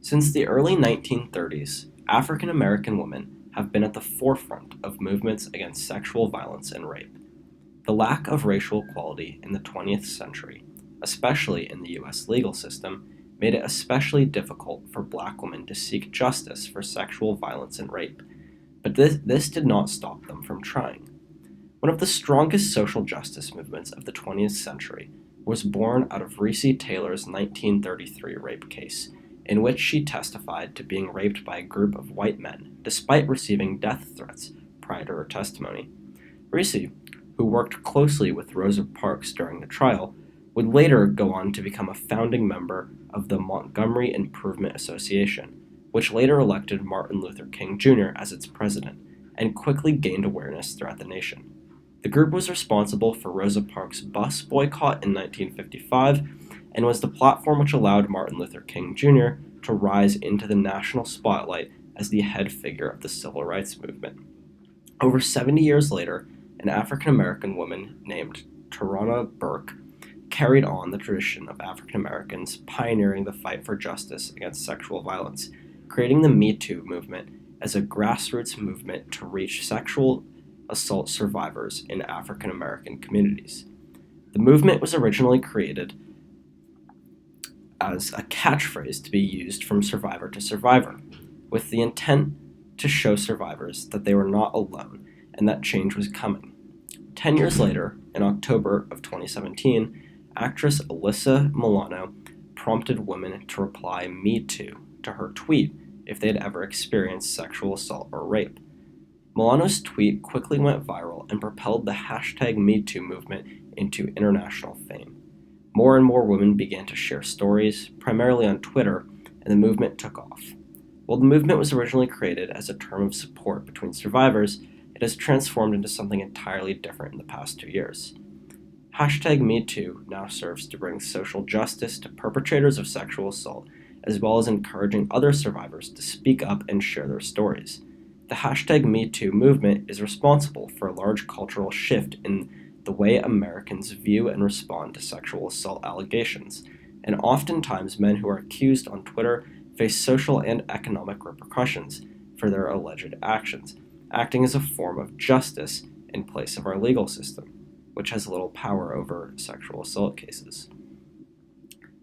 Since the early 1930s, African American women have been at the forefront of movements against sexual violence and rape. The lack of racial equality in the 20th century, especially in the US legal system, made it especially difficult for black women to seek justice for sexual violence and rape. But this did not stop them from trying. One of the strongest social justice movements of the 20th century was born out of Recy Taylor's 1933 rape case, in which she testified to being raped by a group of white men, despite receiving death threats prior to her testimony. Recy, who worked closely with Rosa Parks during the trial, would later go on to become a founding member of the Montgomery Improvement Association, which later elected Martin Luther King Jr. as its president, and quickly gained awareness throughout the nation. The group was responsible for Rosa Parks' bus boycott in 1955 and was the platform which allowed Martin Luther King Jr. to rise into the national spotlight as the head figure of the civil rights movement. Over 70 years later, an African American woman named Tarana Burke carried on the tradition of African Americans pioneering the fight for justice against sexual violence, creating the Me Too movement as a grassroots movement to reach sexual assault survivors in African American communities. The movement was originally created as a catchphrase to be used from survivor to survivor, with the intent to show survivors that they were not alone and that change was coming. 10 years later, in October of 2017, actress Alyssa Milano prompted women to reply "Me Too" to her tweet if they had ever experienced sexual assault or rape. Milano's tweet quickly went viral and propelled the #MeToo movement into international fame. More and more women began to share stories, primarily on Twitter, and the movement took off. While the movement was originally created as a term of support between survivors, it has transformed into something entirely different in the past 2 years. #MeToo now serves to bring social justice to perpetrators of sexual assault, as well as encouraging other survivors to speak up and share their stories. The #MeToo movement is responsible for a large cultural shift in the way Americans view and respond to sexual assault allegations, and oftentimes men who are accused on Twitter face social and economic repercussions for their alleged actions, acting as a form of justice in place of our legal system, which has little power over sexual assault cases.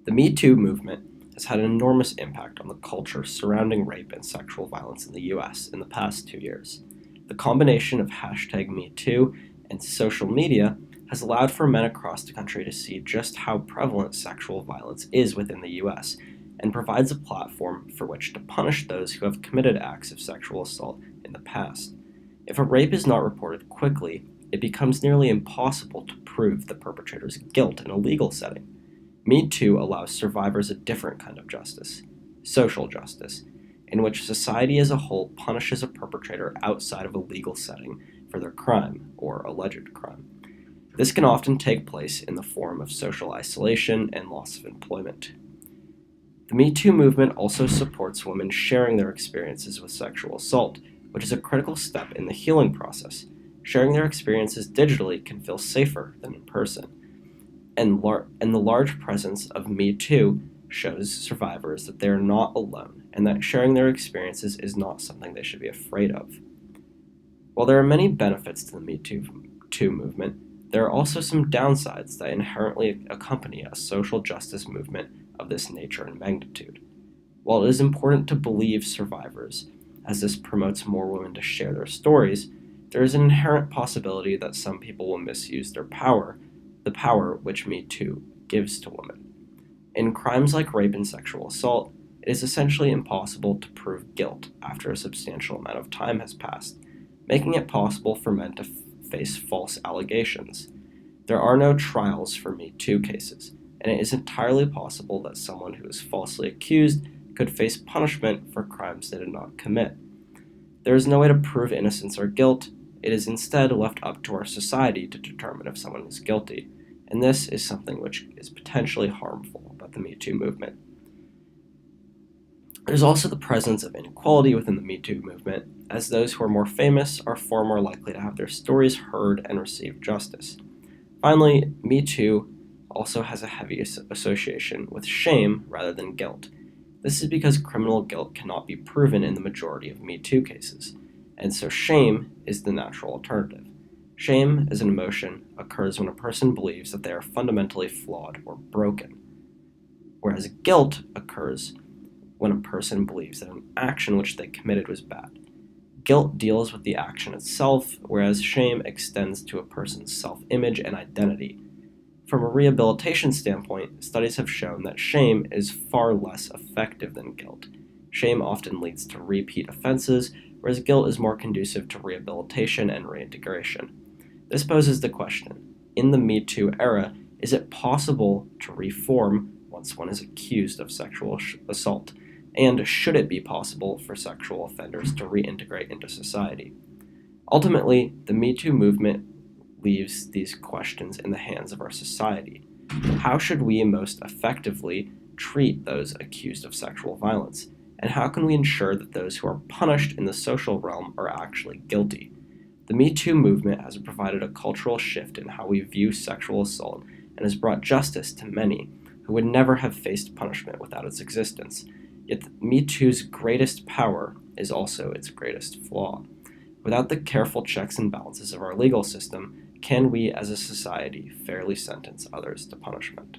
The Me Too movement has had an enormous impact on the culture surrounding rape and sexual violence in the US in the past 2 years. The combination of #MeToo and social media has allowed for men across the country to see just how prevalent sexual violence is within the US and provides a platform for which to punish those who have committed acts of sexual assault in the past. If a rape is not reported quickly, it becomes nearly impossible to prove the perpetrator's guilt in a legal setting. Me Too allows survivors a different kind of justice, social justice, in which society as a whole punishes a perpetrator outside of a legal setting for their crime or alleged crime. This can often take place in the form of social isolation and loss of employment. The Me Too movement also supports women sharing their experiences with sexual assault, which is a critical step in the healing process. Sharing their experiences digitally can feel safer than in person. And the large presence of Me Too shows survivors that they are not alone and that sharing their experiences is not something they should be afraid of. While there are many benefits to the Me Too movement, there are also some downsides that inherently accompany a social justice movement of this nature and magnitude. While it is important to believe survivors, as this promotes more women to share their stories, there is an inherent possibility that some people will misuse their power, the power which Me Too gives to women. In crimes like rape and sexual assault, it is essentially impossible to prove guilt after a substantial amount of time has passed, making it possible for men to face false allegations. There are no trials for Me Too cases, and it is entirely possible that someone who is falsely accused could face punishment for crimes they did not commit. There is no way to prove innocence or guilt. It is instead left up to our society to determine if someone is guilty, and this is something which is potentially harmful about the Me Too movement. There's also the presence of inequality within the Me Too movement, as those who are more famous are far more likely to have their stories heard and receive justice. Finally, Me Too also has a heavy association with shame rather than guilt. This is because criminal guilt cannot be proven in the majority of Me Too cases, and so shame is the natural alternative. Shame as an emotion occurs when a person believes that they are fundamentally flawed or broken, whereas guilt occurs when a person believes that an action which they committed was bad. Guilt deals with the action itself, whereas shame extends to a person's self-image and identity. From a rehabilitation standpoint, studies have shown that shame is far less effective than guilt. Shame often leads to repeat offenses, whereas guilt is more conducive to rehabilitation and reintegration. This poses the question, in the Me Too era, is it possible to reform once one is accused of sexual assault? And should it be possible for sexual offenders to reintegrate into society? Ultimately, the Me Too movement leaves these questions in the hands of our society. How should we most effectively treat those accused of sexual violence? And how can we ensure that those who are punished in the social realm are actually guilty? The Me Too movement has provided a cultural shift in how we view sexual assault and has brought justice to many who would never have faced punishment without its existence. Yet Me Too's greatest power is also its greatest flaw. Without the careful checks and balances of our legal system, can we as a society fairly sentence others to punishment?